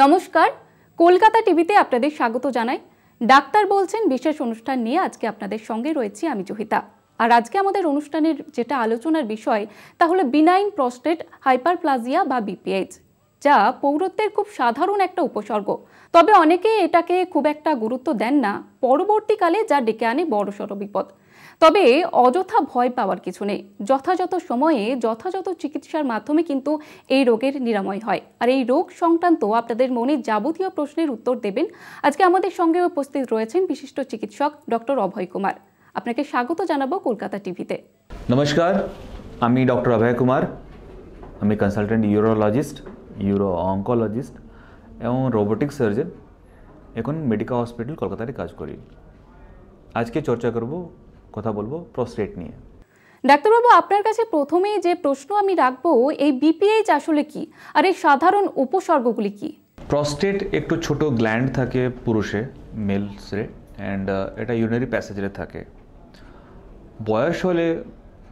নমস্কার, কলকাতা টিভিতে আপনাদের স্বাগত জানাই। ডাক্তার বলছেন বিশেষ অনুষ্ঠান নিয়ে আজকে আপনাদের সঙ্গে রয়েছি আমি জহিতা। আর আজকে আমাদের অনুষ্ঠানের যেটা আলোচনার বিষয় তা হলো বিনাইন প্রস্টেট হাইপারপ্লাজিয়া বা বিপিএইচ, যা পৌরত্বের খুব সাধারণ একটা উপসর্গ। তবে অনেকেই এটাকে খুব একটা গুরুত্ব দেন না, পরবর্তীকালে যা ডেকে আনে বড়সড় বিপদ। তবে অযথা ভয় পাওয়ার কিছু নেই, যথাযথ সময়ে যথাযথ চিকিৎসার মাধ্যমে কিন্তু এই রোগের নিরাময় হয়। আর এই রোগ সংক্রান্ত আপনাদের মনে যাবতীয় প্রশ্নের উত্তর দেবেন আজকে আমাদের সঙ্গে উপস্থিত রয়েছেন বিশিষ্ট চিকিৎসক ডক্টর অভয় কুমার। আপনাকে স্বাগত জানাবো কলকাতা টিভিতে। নমস্কার, আমি ডক্টর অভয় কুমার। আমি কনসালটেন্ট ইউরোলজিস্ট, ইউরো অঙ্কোলজিস্ট এবং রোবোটিক সার্জন। এখন মেডিকেল হসপিটাল কলকাতায় কাজ করি। আজকে চর্চা করব, কথা বলবো প্রস্টেট নিয়ে। ডাক্তারবাবু, আপনার কাছে প্রথমেই যে প্রশ্ন আমি রাখবো, এই বিপিএইচ আসলে কি আর এর সাধারণ উপসর্গগুলি কি? প্রস্টেট একটু ছোট গ্ল্যান্ড থাকে পুরুষে, মেলসে, অ্যান্ড এটা ইউরিনারি প্যাসেজে থাকে। বয়স হলে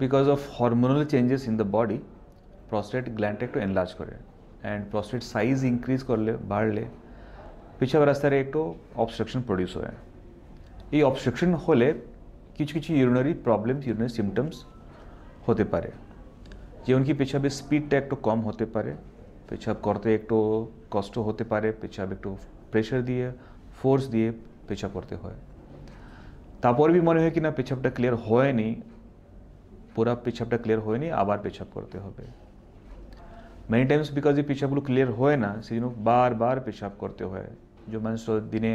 because of hormonal changes in the body prostate গ্ল্যান্ডটা একটু এনলার্জ করে, অ্যান্ড প্রস্টেট সাইজ ইনক্রিজ করলে, বাড়লে পেছাব রাস্তায় একটু অবস্ট্রাকশন প্রডিউস হয়। এই অবস্ট্রাকশন হলে কিছু কিছু ইউরিনারি প্রবলেমস, ইউরিনারি সিমটমস হতে পারে, যেমন কি পেছাবের স্পিডটা একটু কম হতে পারে, পেছাব করতে একটু কষ্ট হতে পারে, পেছাব একটু প্রেশার দিয়ে, ফোর্স দিয়ে পেছাব করতে হয়। তারপর भी মনে হয় কি না পেছাবটা ক্লিয়ার হয়নি, পুরা পেছাবটা ক্লিয়ার হয়নি, আবার পেছাব করতে হবে। মেনি টাইমস বিকজ এই পেছাবগুলো ক্লিয়ার হয় না, সেই জন্য বারবার পেছাব করতে হয়। যে মানুষ দিনে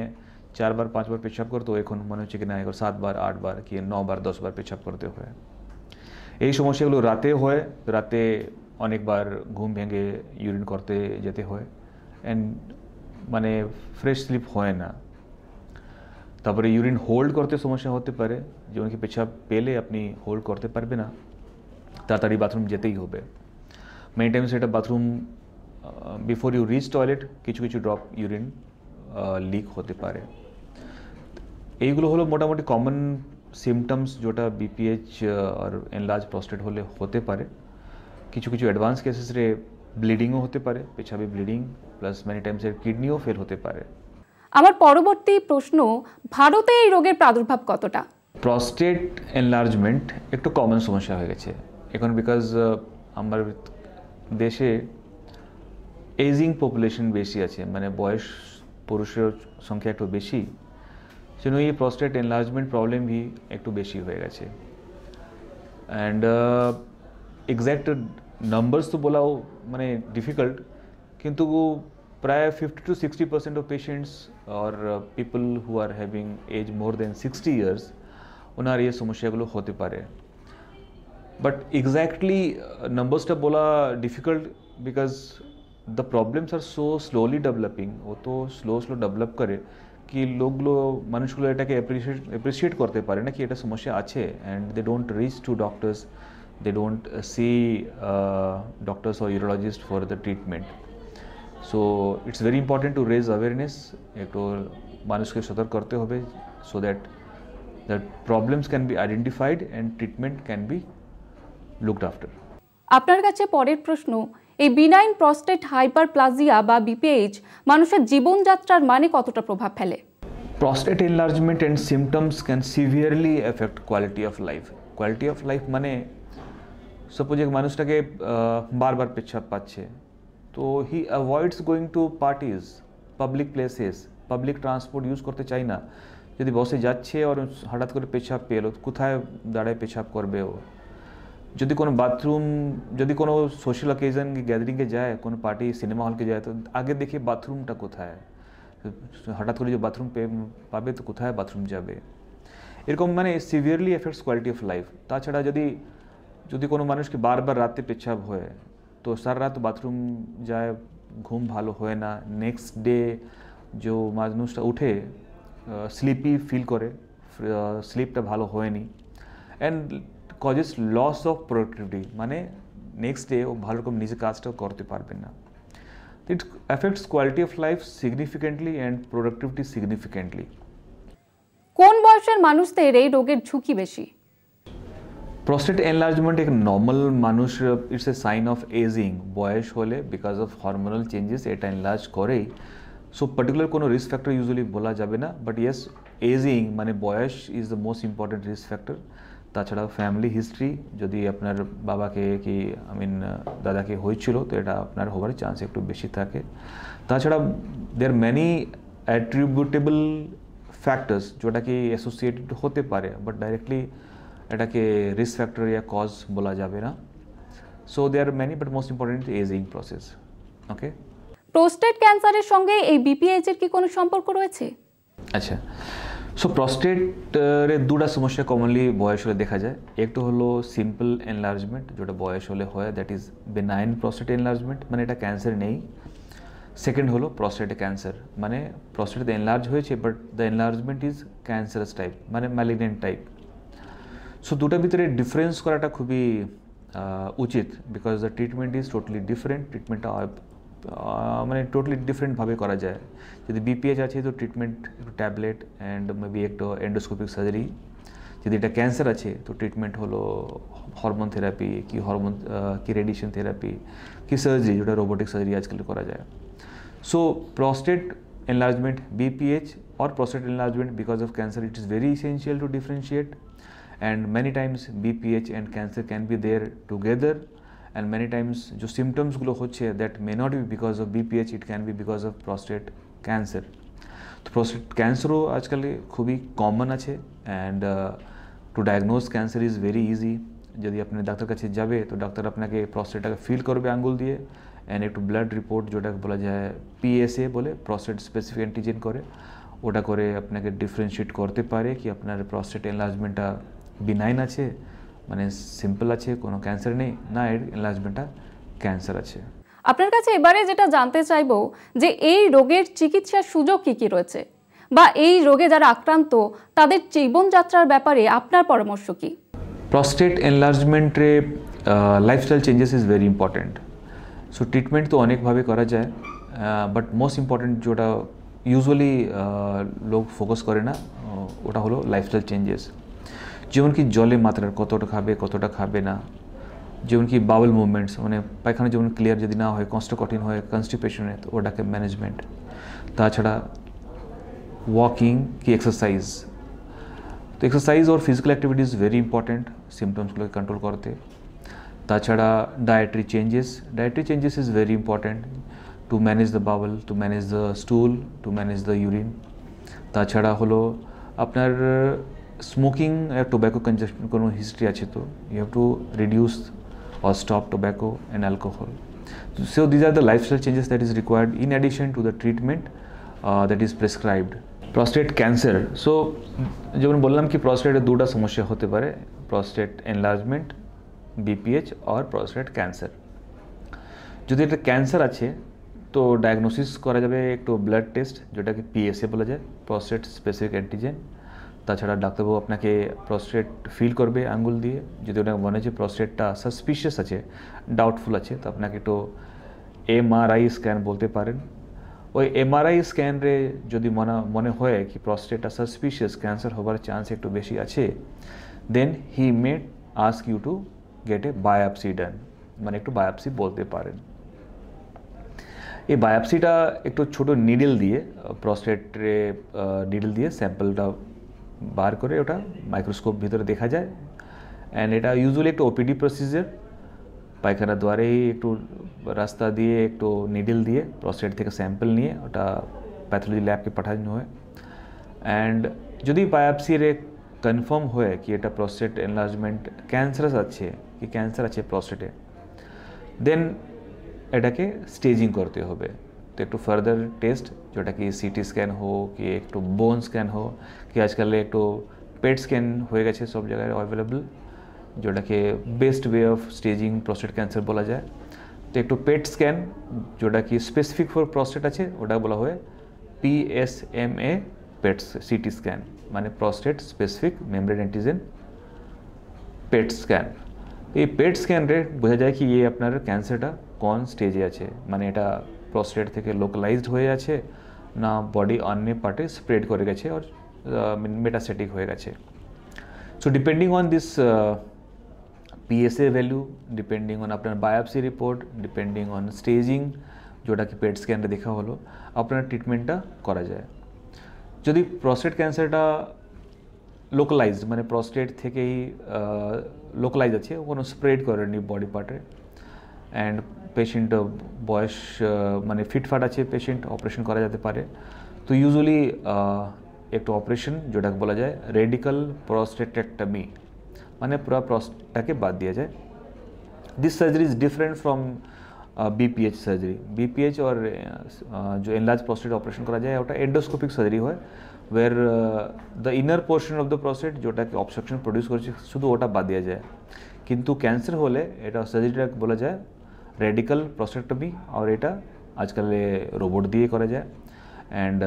4 বার 5 বার পেছাব করতো, এখন মনে হচ্ছে কি না এখন 7 বার 8 বার কি 9 বার 10 বার পেছাব করতে হয়। এই সমস্যাগুলো রাতে হয়, রাতে অনেকবার ঘুম ভেঙে ইউরিন করতে যেতে হয়, অ্যান্ড মানে ফ্রেশ স্লিপ হয় না। তারপরে ইউরিন হোল্ড করতে সমস্যা হতে পারে, যেমন কি পেছাব পেলে আপনি হোল্ড করতে পারবে না, তাড়াতাড়ি বাথরুম যেতেই হবে। মেনি টাইমস এটা bathroom before you reach toilet কিছু কিছু ড্রপ ইউরিন লিক হতে পারে। এইগুলো হলো মোটামুটি কমন সিমটমস যেটা বিপিএইচ আর এনলার্জ প্রস্টেট হলে হতে পারে। কিছু কিছু অ্যাডভান্স কেসেসে ব্লিডিংও হতে পারে, পেছাবে ব্লিডিং প্লাস মেনি টাইমস এর কিডনিও ফেল হতে পারে। আমার পরবর্তী প্রশ্ন, ভারতে এই রোগের প্রাদুর্ভাব কতটা? প্রস্টেট এনলার্জমেন্ট একটু কমন সমস্যা হয়ে গেছে এখন, বিকজ আমার দেশে এজিং পপুলেশন বেশি আছে, মানে বয়স পুরুষের সংখ্যা একটু বেশি, সেজন্য এই প্রস্টেট এনলার্জমেন্ট প্রবলেম भी একটু বেশি হয়ে গেছে। অ্যান্ড এক্স্যাক্ট নাম্বারস তো বলাও মানে ডিফিকাল্ট, কিন্তু প্রায় 50 to 60% অফ পেশেন্টস और people who are having age more than 60 years ওনার এই সমস্যাগুলো হতে পারে। বাট এক্স্যাক্টলি নাম্বারসটা বলা difficult, because the problems are so slowly developing. ও তো স্লো ডেভেলপ করে কি লোকগুলো, মানুষগুলো এটাকে অ্যাপ্রিসিয়েট করতে পারে না কি এটা সমস্যা আছে, and they don't reach to doctors, they don't see doctors or urologist for the treatment. So it's very important to raise awareness, একটু মানুষকে সতর্ক করতে হবে, so that problems can be identified and treatment can be looked after. আপনার কাছে পরের প্রশ্ন, এই বিনাইন প্রস্টেট হাইপারপ্লাজিয়া বা বিপিএইচ মানুষের জীবনযাত্রার মানে কতটা প্রভাব ফেলে? Prostate enlargement and symptoms can severely effect quality of life. Quality of life মানে সাপোজ এক মানুষটাকে বারবার পেচ্ছাপ পাচ্ছে, তো he avoids going to parties, public places, public transport use করতে চায় না। যদি বসে যাচ্ছে আর হঠাৎ করে পেছাপ পেলো, কোথায় দাঁড়ায় পেছাপ করবে ও? যদি কোনো বাথরুম, যদি কোনো সোশ্যাল অকেজন গ্যাদারিংয়ে যায়, কোনো পার্টি সিনেমা হলকে যায়, তো আগে দেখে বাথরুমটা কোথায়, হঠাৎ করে যে বাথরুম পাবে তো কোথায় বাথরুম যাবে, এরকম মানে severely effects quality of life. তাছাড়া যদি কোনো মানুষকে বারবার রাতে পেছাব হয়, তো সারা রাত বাথরুম যায়, ঘুম ভালো হয় না, নেক্সট ডে যে মানুষটা উঠে স্লিপি ফিল করে, স্লিপটা ভালো হয়নি, and causes loss of productivity, মানে নেক্সট ডে ও ভালো রকম নিজে কাজটাও করতে পারবে না। It affects quality of life significantly and productivity significantly. কোন বয়সের মানুষদের এই রোগের ঝুঁকি বেশি? প্রস্টেট এনলার্জমেন্ট এক নর্মাল মানুষ, it's a sign of ageing. বয়স হলে বিকজ অফ হরমোনাল চেঞ্জেস এটা এনলার্জ করেই। সো পার্টিকুলার কোনো রিস্ক ফ্যাক্টর ইউজুয়ালি বলা যাবে না, বাট ইয়েস এজিং মানে বয়স is the most important risk factor. তাছাড়া ফ্যামিলি হিস্ট্রি, যদি আপনার বাবাকে কি দাদাকে হয়েছিল তো এটা আপনার হওয়ার চান্স একটু বেশি থাকে। তাছাড়া দেয়ার ম্যানি অ্যাট্রিবিউটেবল ফ্যাক্টরস যেটা কি অ্যাসোসিয়েটেড হতে পারে, বাট ডাইরেক্টলি এটাকে রিস্ক ফ্যাক্টর ইয়া কজ বলা যাবে না। So there many, but most important ageing process. Okay, prostate ক্যান্সারের সঙ্গে এই বিপিএইচ এর কি কোনো সম্পর্ক রয়েছে? আচ্ছা, সো প্রস্টেটের দুটা সমস্যা কমনলি বয়স হলে দেখা যায়। একটু হলো সিম্পল এনলার্জমেন্ট, যেটা বয়স হলে হয়, that is benign prostate enlargement, মানে এটা ক্যান্সার নেই। সেকেন্ড হলো প্রস্টেট ক্যান্সার, মানে প্রস্টেট এনলার্জ হয়েছে but the enlargement is cancerous type, মানে ম্যালিগনেন্ট টাইপ। সো দুটার ভিতরে ডিফারেন্স করাটা খুবই উচিত, because the treatment is totally different. ট্রিটমেন্টটা মানে টোটালি ডিফারেন্টভাবে করা যায়। যদি বিপিএইচ আছে তো ট্রিটমেন্ট একটু ট্যাবলেট অ্যান্ড মেবি একটু এন্ডোস্কোপিক সার্জারি। যদি এটা ক্যান্সার আছে তো ট্রিটমেন্ট হলো হরমোন থেরাপি, কি রেডিয়েশন থেরাপি, কি সার্জারি, যেটা রোবোটিক সার্জারি আজকাল করা যায়। So prostate enlargement, BPH or prostate enlargement because of cancer, it is very essential to differentiate, and many times BPH and cancer can be there together, and many times जो symptoms गुलो होच्छे that may not be because of BPH, it can be because of prostate cancer. तो prostate cancer आजकल खूबी common আছে, and to diagnose cancer is very easy. যদি আপনি doctor কাছে যাবে তো ডাক্তার আপনাকে প্রস্টেটটাকে ফিল করবে আঙ্গুল দিয়ে, অ্যান্ড একটু ব্লাড রিপোর্ট যেটাকে বলা যায় PSA বলে, প্রস্টেট স্পেসিফিক অ্যান্টিজেন করে, ওটা করে আপনাকে ডিফারেন্সিয়েট করতে পারে কি আপনার প্রস্টেট এনলার্জমেন্টটা বিনাইন আছে, মানে সিম্পল আছে, কোনো ক্যান্সার নেই, না এর এনলার্জমেন্টটা ক্যান্সার আছে। আপনার কাছে এবারে যেটা জানতে চাইবো যে এই রোগের চিকিৎসার সুযোগ কি কি রয়েছে, বা এই রোগে যারা আক্রান্ত তাদের জীবনযাত্রার ব্যাপারে আপনার পরামর্শ কি? প্রস্টেট এনলার্জমেন্টে lifestyle changes is very important. So treatment তো অনেকভাবে করা যায়, বাট মোস্ট ইম্পর্টেন্ট যেটা ইউজুয়ালি লোক ফোকাস করে না ওটা হলো লাইফস্টাইল চেঞ্জেস। যেমন কি জলে মাত্রার কতটা খাবে না, যেমন কি বাউল মুভমেন্টস, মানে পায়খানা যেমন ক্লিয়ার যদি না হয়, কনস্টিপেশন হয়, কনস্টিপেশনে তো ওটাকে ম্যানেজমেন্ট। তাছাড়া ওয়াকিং কি এক্সারসাইজ, তো এক্সারসাইজ और physical activity is very important सिम्टम्सগুলোকে কন্ট্রোল করতে। তাছাড়া dietary changes is very important to manage the bowel, to manage the stool, to manage the urine. তাছাড়া হলো আপনার স্মোকিং আর টোব্যাকো কনজাম্পশন কোনো হিস্ট্রি আছে তো you have to reduce or stop tobacco and alcohol. So these are the lifestyle changes that is required in addition to the treatment that is prescribed. Prostate cancer, so যেমন বললাম কি প্রস্টেটের দুটো সমস্যা হতে পারে, প্রস্টেট এনলার্জমেন্ট, BPH আর prostate cancer. যদি এটা cancer আছে তো ডায়াগনোসিস করা যাবে একটু ব্লাড টেস্ট, যেটাকে PSA বলা যায়, প্রস্টেট স্পেসিফিক অ্যান্টিজেন। তাছাড়া ডাক্তারবাবু আপনাকে প্রস্টেট ফিল করবে আঙ্গুল দিয়ে, যদি ওটা মনে হচ্ছে প্রস্টেটটা সাসপিশিয়াস আছে, ডাউটফুল আছে, তো আপনাকে একটু MRI স্ক্যান বলতে পারেন। ওই MRI স্ক্যানে যদি মনে হয় কি প্রস্টেটটা সাসপিশিয়াস, ক্যান্সার হবার চান্স একটু বেশি আছে, then he may ask you to get a biopsy done, মানে একটু বায়োপসি বলতে পারেন। এই বায়োপসিটা একটু ছোট নিডল দিয়ে, প্রস্টেটে নিডল দিয়ে স্যাম্পলটা বার করে ওটা মাইক্রোস্কোপ ভিতরে দেখা যায়, অ্যান্ড এটা ইউজুয়ালি একটু OPD প্রসিজার, পায়খানা দ্বারেই একটু রাস্তা দিয়ে একটু নিডল দিয়ে প্রস্টেট থেকে স্যাম্পল নিয়ে ওটা প্যাথোলজি ল্যাবকে পাঠানো হয়। অ্যান্ড যদি বায়োপসিরে কনফার্ম হয় কি এটা প্রস্টেট এনলার্জমেন্ট ক্যান্সারাস আছে কি ক্যান্সার আছে প্রস্টেটে, দেন এটাকে স্টেজিং করতে হবে। তো একটু ফার্দার টেস্ট, যেটা কি CT স্ক্যান হোক কি একটু বোন স্ক্যান হোক কি আজকাল একটু পেট স্ক্যান হয়ে গেছে সব জায়গায় অ্যাভেলেবল, যেটাকে best way of staging prostate cancer বলা যায়। তো একটু পেট স্ক্যান যেটা কি স্পেসিফিক ফর প্রস্টেট আছে ওটা বলা হয় PSMA পেট CT স্ক্যান, মানে prostate specific membrane antigen PET scan. এই পেট স্ক্যানে বোঝা যায় কি এই আপনার ক্যান্সারটা কোন স্টেজে আছে, মানে এটা প্রস্টেট থেকে লোকালাইজড হয়ে আছে না বডি অন্য পার্টে স্প্রেড করে গেছে আর মেটাস্টেটিক হয়ে গেছে। So depending on this PSA value depending on আপনার biopsy report, depending on staging যেটা কি পেট স্ক্যানে দেখা হলো, আপনার ট্রিটমেন্টটা করা যায়। যদি প্রস্টেট ক্যান্সারটা লোকালাইজড মানে প্রস্টেট থেকেই লোকালাইজ আছে, কোনো স্প্রেড করেনি বডি পার্টে, অ্যান্ড পেশেন্ট বয়স মানে ফিটফাট আছে, পেশেন্ট অপারেশন করা যেতে পারে, তো ইউজুয়ালি একটা অপারেশন যেটাকে বলা যায় রেডিক্যাল প্রস্টেটেক্টমি, মানে পুরো প্রস্টেটটাকে বাদ দেওয়া যায়। This surgery is different from BPH surgery. BPH और जो एनलार्ज प्रोस्टेट ऑपरेशन करा जाए ওটা एंडोस्कोपिक सर्जरी হয়, where the inner portion of the prostate যেটাকে অবস্ট্রাকশন প্রডিউস করছে শুধু ওটা বাদ দেওয়া যায়। কিন্তু ক্যান্সার হলে এটা সার্জারিটাকে বলা যায় রেডিক্যাল প্রস্টেক্টমি, আর এটা আজকাল রোবট দিয়ে করা যায়। অ্যান্ড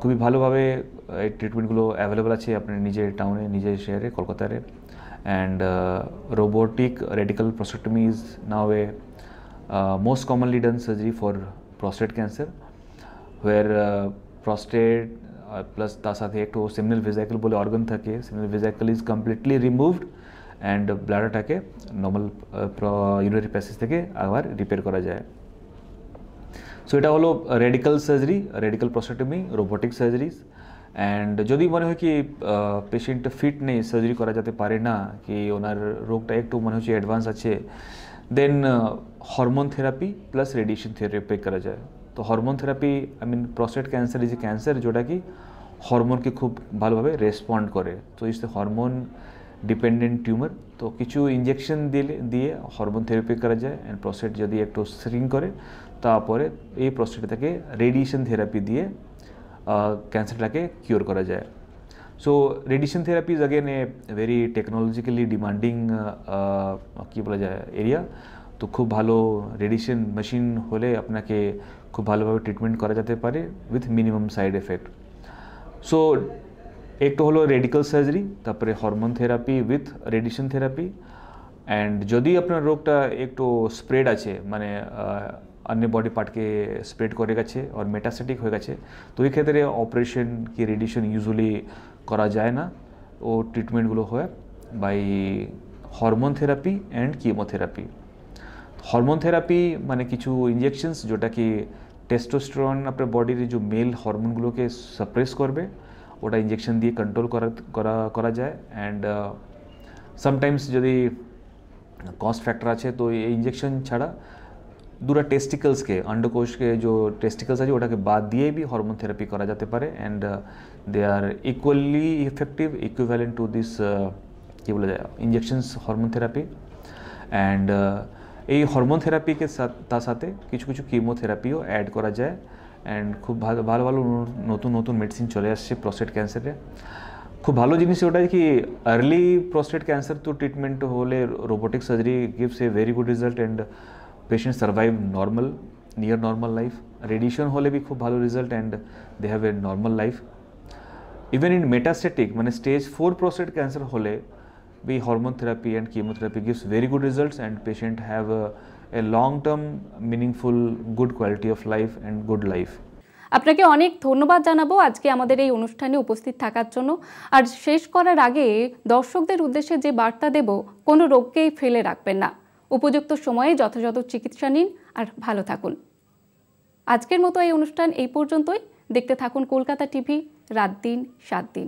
খুবই ভালোভাবে এই ট্রিটমেন্টগুলো অ্যাভেলেবল আছে আপনার নিজের টাউনে, নিজের শহরে, কলকাতায়। And robotic radical prostatectomy is now a most commonly done surgery for prostate cancer, where prostate plus তার সাথে একটু seminal vesicle বলে অর্গান থাকে, seminal vesicle is completely removed and ব্লাডারটাকে নর্মাল ইউরিনারি প্যাসেজ থেকে আবার রিপেয়ার করা যায়। সো এটা হলো radical surgery, radical prostatectomy, robotic surgeries. And যদি মনে হয় কি পেশেন্ট ফিট নেই, সার্জারি করা যেতে পারে না, কি ওনার রোগটা একটু মনে হচ্ছে অ্যাডভান্স আছে, then hormone therapy plus radiation therapy করা যায়। তো hormone therapy I mean prostate cancer is a cancer যেটা কি হরমোনকে খুব ভালোভাবে রেসপন্ড করে, তো it's a hormone dependent tumour. তো কিছু ইঞ্জেকশন দিয়ে হরমোন থেরাপি করা যায়, অ্যান্ড প্রস্টেট যদি একটু শ্রিঙ্ক করে তারপরে এই প্রস্টেটটাকে রেডিয়েশন থেরাপি দিয়ে ক্যান্সারটাকে কিওর করা যায়। So radiation therapy is again a very technologically demanding কী বলা যায় এরিয়া। তো খুব ভালো রেডিয়েশন মেশিন হলে আপনাকে খুব ভালোভাবে ট্রিটমেন্ট করা যেতে পারে with minimum side effect. So একটু হলো রেডিক্যাল সার্জারি, তারপরে hormone therapy with radiation therapy. And যদি আপনার রোগটা একটু স্প্রেড আছে, মানে अन्य बॉडी पार्ट के स्प्रेड করে গেছে और মেটাস্টেটিক হয়ে গেছে, তো এই ক্ষেত্রে অপারেশন কি রেডিয়েশন ইউজুয়ালি করা যায় না। ও ট্রিটমেন্টগুলো হয় by hormone therapy and chemotherapy. Hormone therapy মানে কিছু ইঞ্জেকশনস যেটা কি টেস্টোস্টেরন আপনার বডির যে মেল হরমোনগুলোকে সাপ্রেস করবে, ওটা ইঞ্জেকশন দিয়ে কন্ট্রোল করা যায়। অ্যান্ড সামটাইমস যদি কস্ট ফ্যাক্টর আছে তো এই ইঞ্জেকশন ছাড়া দুটা টেস্টিকলসকে, अंडकोश के जो टेस्टिकल्स আছে ওটাকে বাদ দিয়ে भी হরমোন থেরাপি করা যেতে পারে। And they are equally effective, equivalent to this কী বলা যায় ইঞ্জেকশনস হরমোন থেরাপি। অ্যান্ড এই হরমোন থেরাপিকে তার সাথে কিছু কিছু কিমোথেরাপিও অ্যাড করা যায়। অ্যান্ড খুব ভালো ভালো নতুন মেডিসিন চলে আসছে প্রস্টেট ক্যান্সারে। খুব ভালো জিনিস ওটাই কি আর্লি প্রস্টেট ক্যান্সার তো ট্রিটমেন্ট হলে robotic surgery gives a very good result, and patient survive normal, near normal life. Radiation होले भी खूब भालो result, and they have a normal life. Even in metastatic मैंने स्टेज 4 प्रोस्टेट कैंसर होले भी hormone therapy and chemotherapy gives very good results, and patient have a long term meaningful good quality of life and good life. আপনাকে অনেক ধন্যবাদ জানাবো আজকে আমাদের এই অনুষ্ঠানে উপস্থিত থাকার জন্য। আর শেষ করার আগে দর্শকদের উদ্দেশ্যে যে বার্তা দেব, কোনো রোগকেই ফেলে রাখবেন না, উপযুক্ত সময়ে যথাযথ চিকিৎসা নিন আর ভালো থাকুন। আজকের মতো এই অনুষ্ঠান এই পর্যন্তই। দেখতে থাকুন কলকাতা টিভি, রাত দিন 7 দিন।